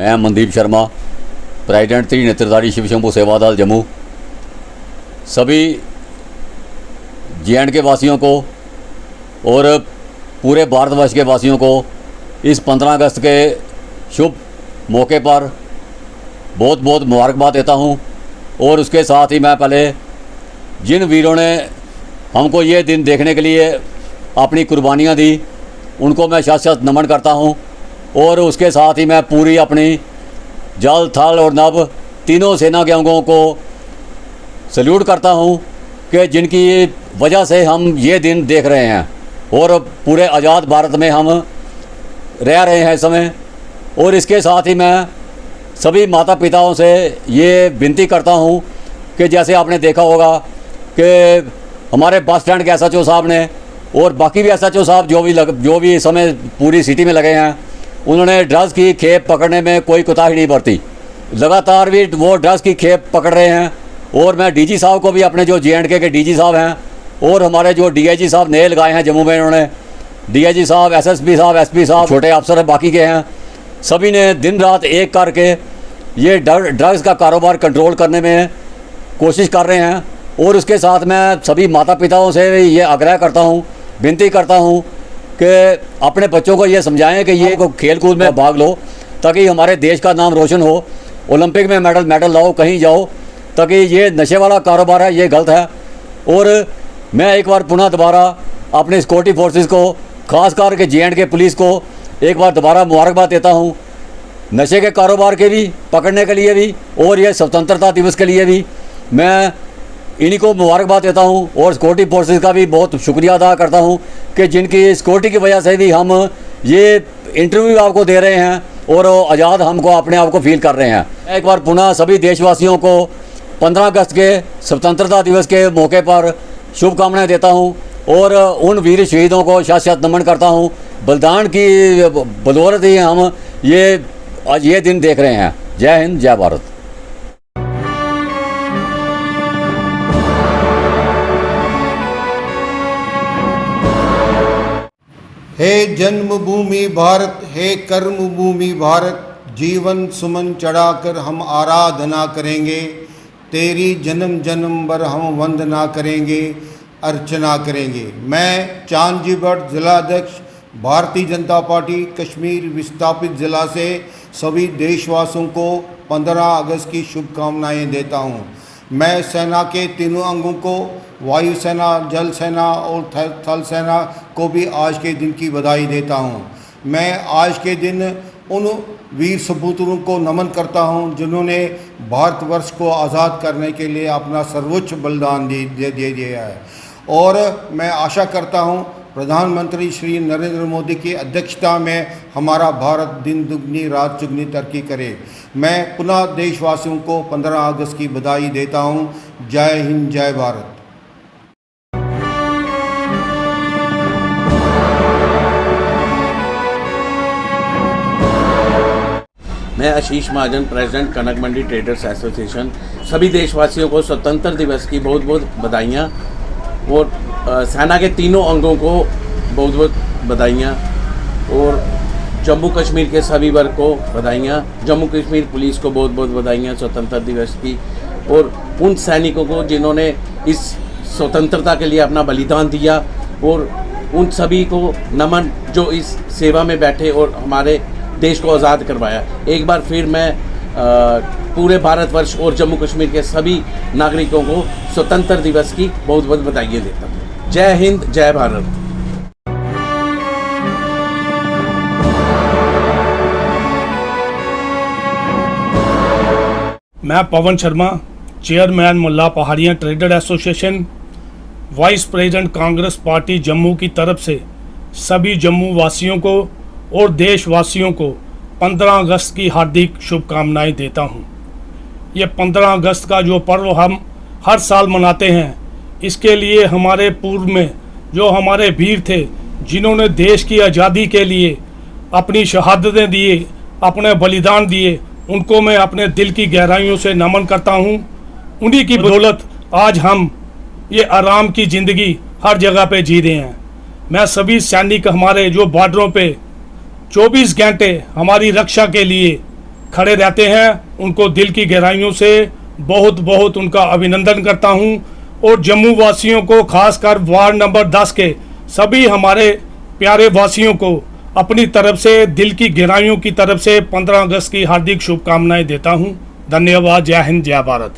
मैं मनदीप शर्मा, प्रेसिडेंट त्रिनेत्रधारी शिव शंभू सेवा दल जम्मू, सभी JNK वासियों को और पूरे भारतवर्ष के वासियों को इस 15 अगस्त के शुभ मौके पर बहुत बहुत मुबारकबाद देता हूं। और उसके साथ ही मैं पहले जिन वीरों ने हमको ये दिन देखने के लिए अपनी कुर्बानियां दी, उनको मैं शत-शत नमन करता हूं। और उसके साथ ही मैं पूरी अपनी जल, थल और नभ तीनों सेना के अंगों को सल्यूट करता हूं कि जिनकी वजह से हम ये दिन देख रहे हैं और पूरे आज़ाद भारत में हम रह रहे हैं इस समय। और इसके साथ ही मैं सभी माता पिताओं से ये विनती करता हूं कि जैसे आपने देखा होगा कि हमारे बस स्टैंड के SHO साहब ने और बाकी भी SHO साहब जो भी इस समय पूरी सिटी में लगे हैं, उन्होंने ड्रग्स की खेप पकड़ने में कोई कोताही नहीं बरती। लगातार भी वो ड्रग्स की खेप पकड़ रहे हैं। और मैं DG साहब को भी, अपने जो JNK के DG साहब हैं और हमारे जो DIG साहब नए लगाए हैं जम्मू में, इन्होंने DIG साहब, SSP साहब, SP साहब, छोटे अफसर बाकी के हैं, सभी ने दिन रात एक करके ये ड्रग्स का कारोबार कंट्रोल करने में कोशिश कर रहे हैं। और उसके साथ मैं सभी माता पिताओं से ये आग्रह करता हूँ, विनती करता हूँ कि अपने बच्चों को ये समझाएं कि ये खेल कूद में भाग लो ताकि हमारे देश का नाम रोशन हो, ओलंपिक में मेडल लाओ, कहीं जाओ, ताकि ये नशे वाला कारोबार है, ये गलत है। और मैं एक बार पुनः दोबारा अपने सिक्योरिटी फोर्सेस को, ख़ास करके JNK पुलिस को एक बार दोबारा मुबारकबाद देता हूँ, नशे के कारोबार के भी पकड़ने के लिए भी और ये स्वतंत्रता दिवस के लिए भी मैं इन्हीं को मुबारकबाद देता हूँ। और सिक्योरिटी फोर्सेस का भी बहुत शुक्रिया अदा करता हूँ कि जिनकी सिक्योरिटी की वजह से भी हम ये इंटरव्यू आपको दे रहे हैं और आज़ाद हमको अपने आप को फील कर रहे हैं। एक बार पुनः सभी देशवासियों को 15 अगस्त के स्वतंत्रता दिवस के मौके पर शुभकामनाएं देता हूँ और उन वीर शहीदों को शत-शत नमन करता हूँ। बलिदान की बदौलत ही हम आज ये दिन देख रहे हैं। जय हिंद, जय भारत। हे जन्मभूमि भारत, हे कर्मभूमि भारत, जीवन सुमन चढ़ाकर हम आराधना करेंगे, तेरी जन्म जन्म भर हम वंदना करेंगे, अर्चना करेंगे। मैं चांदजी भट्ट, जिलाध्यक्ष भारतीय जनता पार्टी कश्मीर विस्थापित ज़िला से सभी देशवासियों को 15 अगस्त की शुभकामनाएं देता हूं। मैं सेना के तीनों अंगों को, वायुसेना, जल सेना और थल सेना को भी आज के दिन की बधाई देता हूं। मैं आज के दिन उन वीर सपूतों को नमन करता हूं जिन्होंने भारतवर्ष को आज़ाद करने के लिए अपना सर्वोच्च बलिदान दे दिया है। और मैं आशा करता हूं प्रधानमंत्री श्री नरेंद्र मोदी की अध्यक्षता में हमारा भारत दिन दुगनी रात चुगनी तरक्की करे। मैं पुनः देशवासियों को 15 अगस्त की बधाई देता हूं। जय हिंद, जय भारत। मैं आशीष महाजन, प्रेसिडेंट कनक मंडी ट्रेडर्स एसोसिएशन, सभी देशवासियों को स्वतंत्र दिवस की बहुत बहुत बधाइयाँ और सेना के तीनों अंगों को बहुत बहुत बधाइयाँ और जम्मू कश्मीर के सभी वर्ग को बधाइयाँ, जम्मू कश्मीर पुलिस को बहुत बहुत बधाइयाँ स्वतंत्रता दिवस की, और उन सैनिकों को जिन्होंने इस स्वतंत्रता के लिए अपना बलिदान दिया, और उन सभी को नमन जो इस सेवा में बैठे और हमारे देश को आज़ाद करवाया। एक बार फिर मैं पूरे भारतवर्ष और जम्मू कश्मीर के सभी नागरिकों को स्वतंत्र दिवस की बहुत बहुत बधाइयाँ देता हूँ। जय हिंद, जय भारत। मैं पवन शर्मा, चेयरमैन मुल्ला पहाड़ियाँ trader association, vice president Congress party Jammu की तरफ से सभी जम्मू वासियों को और देशवासियों को 15 अगस्त की हार्दिक शुभकामनाएं देता हूं। ये 15 अगस्त का जो पर्व हम हर साल मनाते हैं, इसके लिए हमारे पूर्व में जो हमारे वीर थे जिन्होंने देश की आज़ादी के लिए अपनी शहादतें दिए, अपने बलिदान दिए, उनको मैं अपने दिल की गहराइयों से नमन करता हूं। उन्हीं की बदौलत आज हम ये आराम की ज़िंदगी हर जगह पे जी रहे हैं। मैं सभी सैनिक हमारे जो बॉर्डरों पे 24 घंटे हमारी रक्षा के लिए खड़े रहते हैं, उनको दिल की गहराइयों से बहुत बहुत उनका अभिनंदन करता हूं। और जम्मू वासियों को, खासकर वार्ड नंबर 10 के सभी हमारे प्यारे वासियों को अपनी तरफ से, दिल की गहराइयों की तरफ से 15 अगस्त की हार्दिक शुभकामनाएं देता हूं। धन्यवाद। जय हिंद, जय भारत।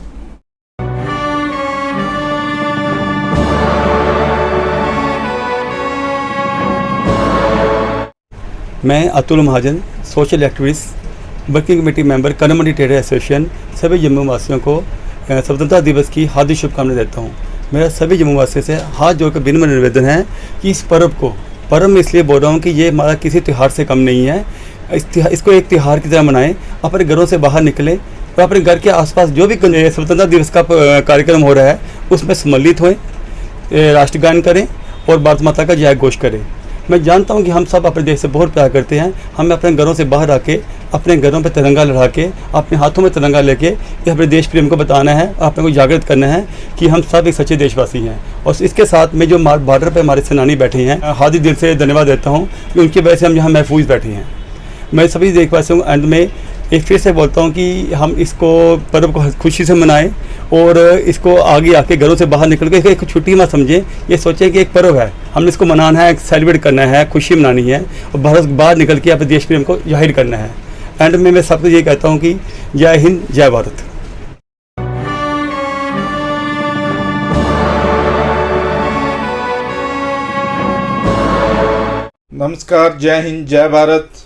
मैं Atul Mahajan, social activist, working committee member, Kanak Mandi trader association, सभी जम्मू वासियों को स्वतंत्रता दिवस की हार्दिक शुभकामनाएं देता हूं। मेरा सभी जम्मू वासियों से हाथ जोड़कर विनम्र निवेदन है कि इस पर्व में इसलिए बोल रहा हूँ कि ये हमारा किसी त्यौहार से कम नहीं है। इसको एक त्यौहार की तरह मनाएं, अपने घरों से बाहर निकलें और अपने घर के आसपास जो भी स्वतंत्रता दिवस का कार्यक्रम हो रहा है उसमें सम्मिलित हों, राष्ट्रगान करें और भारत माता का जय घोष करें। मैं जानता हूं कि हम सब अपने देश से बहुत प्यार करते हैं। हमें अपने घरों से बाहर आके, अपने घरों पे तिरंगा लहरा के, अपने हाथों में तिरंगा लेके ये अपने देश प्रेम को बताना है और अपने को जागृत करना है कि हम सब एक सच्चे देशवासी हैं। और इसके साथ में जो बॉर्डर पर हमारे सेनानी बैठे हैं, हार्दिक दिल से धन्यवाद देता हूँ कि उनकी वजह से हम यहाँ महफूज बैठे हैं। मैं सभी देशवासियों को अंत में एक फिर से बोलता हूँ कि हम इसको पर्व को खुशी से मनाएं और इसको आगे आके घरों से बाहर निकल के एक छुट्टी मत समझें। ये सोचें कि एक पर्व है, हमने इसको मनाना है, सेलिब्रेट करना है, खुशी मनानी है और भारत बाहर निकल के अपने देश प्रेम को जाहिर करना है। एंड में मैं सबको ये कहता हूँ कि जय हिंद, जय भारत। नमस्कार, जय हिंद, जय भारत।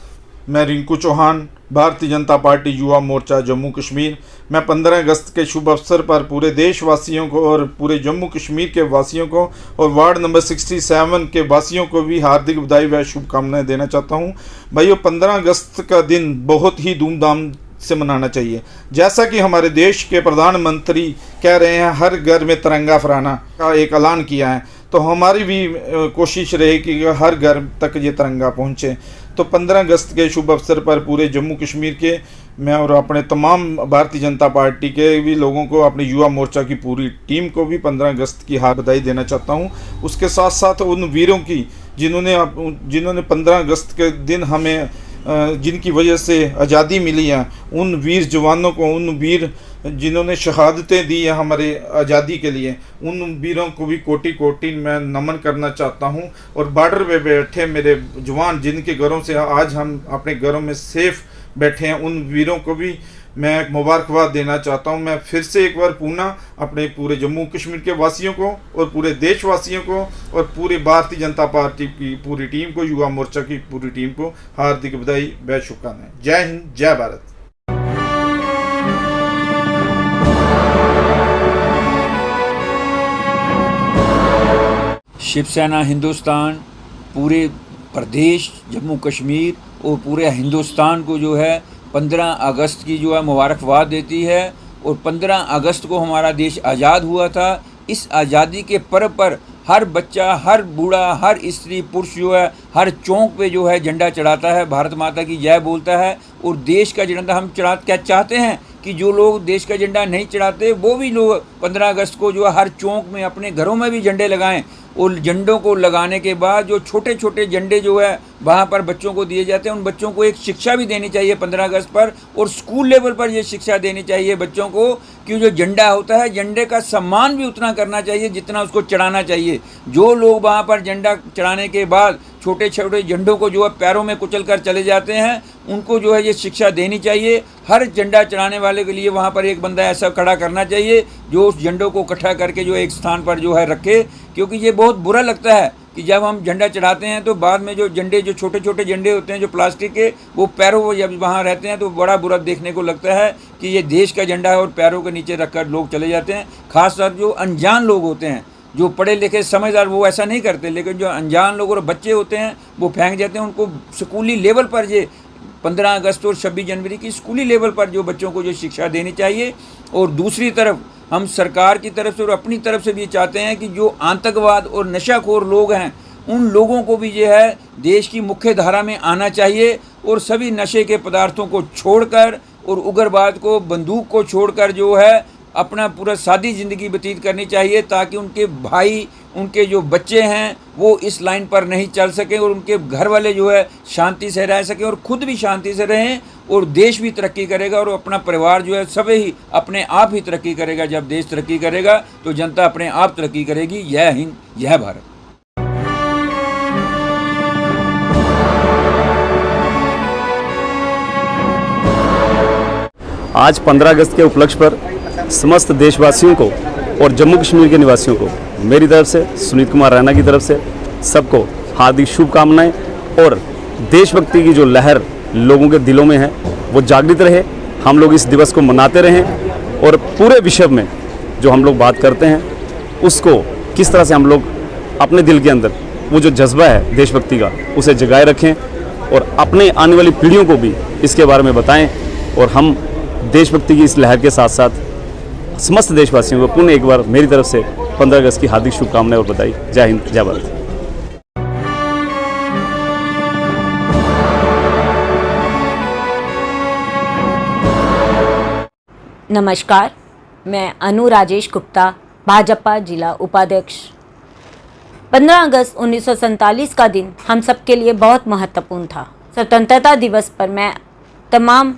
मैं रिंकू चौहान, भारतीय जनता पार्टी युवा मोर्चा जम्मू कश्मीर। मैं 15 अगस्त के शुभ अवसर पर पूरे देशवासियों को और पूरे जम्मू कश्मीर के वासियों को और वार्ड नंबर 67 के वासियों को भी हार्दिक बधाई व शुभकामनाएं देना चाहता हूं। भाइयों, 15 अगस्त का दिन बहुत ही धूमधाम से मनाना चाहिए। जैसा कि हमारे देश के प्रधानमंत्री कह रहे हैं, हर घर में तिरंगा फहराना का एक ऐलान किया है, तो हमारी भी कोशिश रहे कि हर घर तक ये तिरंगा पहुँचे। तो 15 अगस्त के शुभ अवसर पर पूरे जम्मू कश्मीर के मैं और अपने तमाम भारतीय जनता पार्टी के भी लोगों को, अपने युवा मोर्चा की पूरी टीम को भी 15 अगस्त की हार्दिक बधाई देना चाहता हूं। उसके साथ साथ उन वीरों की जिन्होंने 15 अगस्त के दिन हमें जिनकी वजह से आज़ादी मिली है, उन वीर जवानों को, उन वीर जिन्होंने शहादतें दी हैं हमारे आज़ादी के लिए, उन वीरों को भी कोटि कोटि मैं नमन करना चाहता हूं। और बॉर्डर पे बैठे मेरे जवान, जिनके घरों से आज हम अपने घरों में सेफ बैठे हैं, उन वीरों को भी मैं मुबारकबाद देना चाहता हूं। मैं फिर से एक बार पुनः अपने पूरे जम्मू कश्मीर के वासियों को और पूरे देशवासियों को और पूरे भारतीय जनता पार्टी की पूरी टीम को, युवा मोर्चा की पूरी टीम को हार्दिक बधाई व शुभकामनाएं। जय हिंद, जय भारत। शिवसेना हिंदुस्तान पूरे प्रदेश जम्मू कश्मीर और पूरे हिंदुस्तान को जो है 15 अगस्त की जो है मुबारकबाद देती है। और 15 अगस्त को हमारा देश आज़ाद हुआ था। इस आज़ादी के पर्व पर हर बच्चा, हर बूढ़ा, हर स्त्री पुरुष जो है हर चौक पे जो है झंडा चढ़ाता है, भारत माता की जय बोलता है। और देश का झंडा हम क्या चाहते हैं कि जो लोग देश का झंडा नहीं चढ़ाते वो भी लोग 15 अगस्त को जो है हर चौक में, अपने घरों में भी झंडे लगाएं। और झंडों को लगाने के बाद जो छोटे छोटे झंडे जो है वहाँ पर बच्चों को दिए जाते हैं, उन बच्चों को एक शिक्षा भी देनी चाहिए 15 अगस्त पर। और स्कूल लेवल पर ये शिक्षा देनी चाहिए बच्चों को कि जो झंडा होता है, झंडे का सम्मान भी उतना करना चाहिए जितना उसको चढ़ाना चाहिए। जो लोग वहाँ पर झंडा चढ़ाने के बाद छोटे छोटे झंडों को जो है पैरों में कुचल कर चले जाते हैं, उनको जो है ये शिक्षा देनी चाहिए। हर झंडा चढ़ाने वाले के लिए वहाँ पर एक बंदा ऐसा खड़ा करना चाहिए जो उस झंडों को इकट्ठा करके जो एक स्थान पर जो है रखे। क्योंकि ये बहुत बुरा लगता है कि जब हम झंडा चढ़ाते हैं तो बाद में जो झंडे, जो छोटे छोटे झंडे होते हैं जो प्लास्टिक के, वो पैरों को जब वहाँ रहते हैं तो बड़ा बुरा देखने को लगता है कि ये देश का झंडा है और पैरों के नीचे रखकर लोग चले जाते हैं। खासकर जो अनजान लोग होते हैं, जो पढ़े लिखे समझदार, वो ऐसा नहीं करते, लेकिन जो अनजान लोग और बच्चे होते हैं वो फेंक जाते हैं। उनको स्कूली लेवल पर ये 15 अगस्त और 26 जनवरी की स्कूली लेवल पर जो बच्चों को जो शिक्षा देनी चाहिए। और दूसरी तरफ हम सरकार की तरफ से और अपनी तरफ से भी चाहते हैं कि जो आतंकवाद और नशाखोर लोग हैं, उन लोगों को भी जो है देश की मुख्य धारा में आना चाहिए और सभी नशे के पदार्थों को छोड़कर और उग्रवाद को, बंदूक को छोड़कर जो है अपना पूरा सादी ज़िंदगी व्यतीत करनी चाहिए, ताकि उनके भाई, उनके जो बच्चे हैं वो इस लाइन पर नहीं चल सकें और उनके घर वाले जो है शांति से रह सकें और खुद भी शांति से रहें और देश भी तरक्की करेगा और अपना परिवार जो है सभी ही अपने आप ही तरक्की करेगा। जब देश तरक्की करेगा तो जनता अपने आप तरक्की करेगी। जय हिंद, जय भारत। आज 15 अगस्त के उपलक्ष्य पर समस्त देशवासियों को और जम्मू कश्मीर के निवासियों को मेरी तरफ से, सुनीत कुमार रैना की तरफ से सबको हार्दिक शुभकामनाएं। और देशभक्ति की जो लहर लोगों के दिलों में है वो जागृत रहे, हम लोग इस दिवस को मनाते रहें और पूरे विश्व में जो हम लोग बात करते हैं उसको किस तरह से हम लोग अपने दिल के अंदर वो जो जज्बा है देशभक्ति का उसे जगाए रखें और अपने आने वाली पीढ़ियों को भी इसके बारे में बताएं। और हम देशभक्ति की इस लहर के साथ साथ समस्त देशवासियों को पुनः एक बार मेरी तरफ से 15 अगस्त की हार्दिक शुभकामनाएं और बधाई। जय हिंद, जय भारत। नमस्कार, मैं अनु राजेश गुप्ता, भाजपा जिला उपाध्यक्ष। 15 अगस्त 1947 का दिन हम सब के लिए बहुत महत्वपूर्ण था। स्वतंत्रता दिवस पर मैं तमाम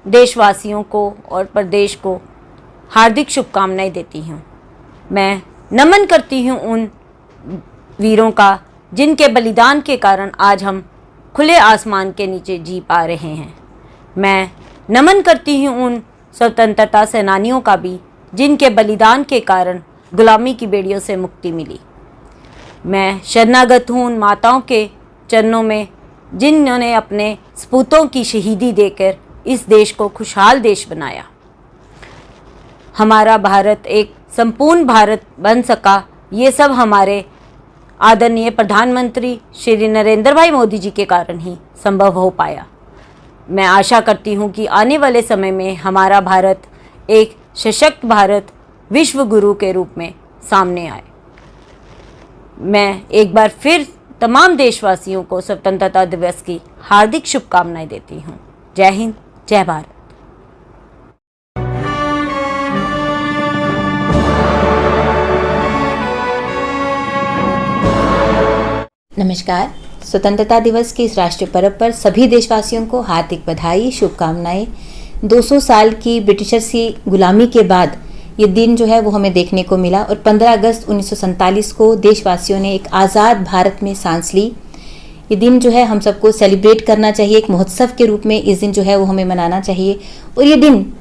देशवासियों को और प्रदेश को हार्दिक शुभकामनाएं देती हूं। मैं नमन करती हूं उन वीरों का जिनके बलिदान के कारण आज हम खुले आसमान के नीचे जी पा रहे हैं। मैं नमन करती हूं उन स्वतंत्रता सेनानियों का भी जिनके बलिदान के कारण गुलामी की बेड़ियों से मुक्ति मिली। मैं शरणागत हूँ उन माताओं के चरणों में जिन्होंने अपने सपूतों की शहीदी देकर इस देश को खुशहाल देश बनाया। हमारा भारत एक संपूर्ण भारत बन सका, ये सब हमारे आदरणीय प्रधानमंत्री श्री नरेंद्र भाई मोदी जी के कारण ही संभव हो पाया। मैं आशा करती हूँ कि आने वाले समय में हमारा भारत एक सशक्त भारत, विश्व गुरु के रूप में सामने आए। मैं एक बार फिर तमाम देशवासियों को स्वतंत्रता दिवस की हार्दिक शुभकामनाएं देती हूँ। जय हिंद, जय भारत। नमस्कार। स्वतंत्रता दिवस के इस राष्ट्रीय पर्व पर सभी देशवासियों को हार्दिक बधाई, शुभकामनाएं। 200 साल की ब्रिटिशर्स की गुलामी के बाद ये दिन जो है वो हमें देखने को मिला और 15 अगस्त 1947 को देशवासियों ने एक आज़ाद भारत में सांस ली। ये दिन जो है हम सबको सेलिब्रेट करना चाहिए, एक महोत्सव के रूप में इस दिन जो है वो हमें मनाना चाहिए। और ये दिन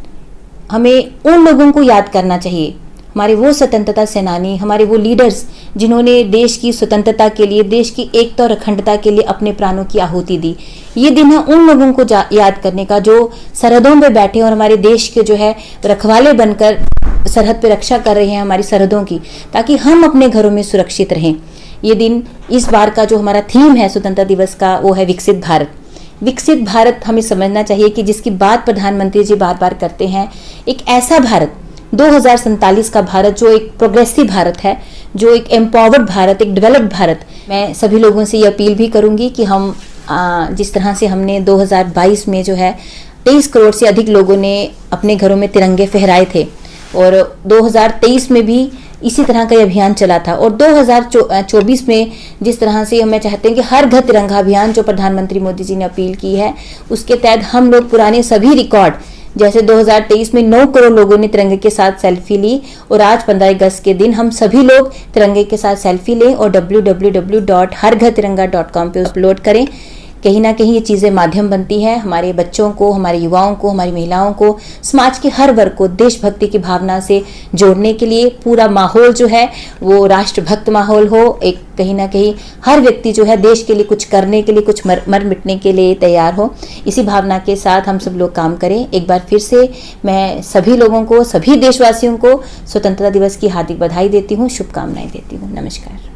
हमें उन लोगों को याद करना चाहिए, हमारे वो स्वतंत्रता सेनानी, हमारे वो लीडर्स जिन्होंने देश की स्वतंत्रता के लिए, देश की एकता और अखंडता के लिए अपने प्राणों की आहुति दी। ये दिन है उन लोगों को याद करने का जो सरहदों में बैठे और हमारे देश के जो है रखवाले बनकर सरहद पे रक्षा कर रहे हैं हमारी सरहदों की, ताकि हम अपने घरों में सुरक्षित रहें। ये दिन, इस बार का जो हमारा थीम है स्वतंत्रता दिवस का, वो है विकसित भारत। विकसित भारत हमें समझना चाहिए कि जिसकी बात प्रधानमंत्री जी बार बार करते हैं, एक ऐसा भारत 2047 का भारत जो एक प्रोग्रेसिव भारत है, जो एक एम्पावर्ड भारत, एक डेवलप्ड भारत। मैं सभी लोगों से ये अपील भी करूंगी कि हम जिस तरह से हमने 2022 में जो है 23 करोड़ से अधिक लोगों ने अपने घरों में तिरंगे फहराए थे और 2023 में भी इसी तरह का अभियान चला था और 2024 में जिस तरह से हमें चाहते हैं कि हर घर तिरंगा अभियान जो प्रधानमंत्री मोदी जी ने अपील की है, उसके तहत हम लोग पुराने सभी रिकॉर्ड, जैसे 2023 में 9 करोड़ लोगों ने तिरंगे के साथ सेल्फी ली और आज 15 अगस्त के दिन हम सभी लोग तिरंगे के साथ सेल्फी लें और www.harghartiranga.com पे अपलोड करें। कहीं ना कहीं ये चीज़ें माध्यम बनती हैं हमारे बच्चों को, हमारे युवाओं को, हमारी महिलाओं को, समाज के हर वर्ग को देशभक्ति की भावना से जोड़ने के लिए। पूरा माहौल जो है वो राष्ट्रभक्त माहौल हो, एक कहीं ना कहीं हर व्यक्ति जो है देश के लिए कुछ करने के लिए, कुछ मर मिटने के लिए तैयार हो। इसी भावना के साथ हम सब लोग काम करें। एक बार फिर से मैं सभी लोगों को, सभी देशवासियों को स्वतंत्रता दिवस की हार्दिक बधाई देती हूँ, शुभकामनाएं देती हूँ। नमस्कार।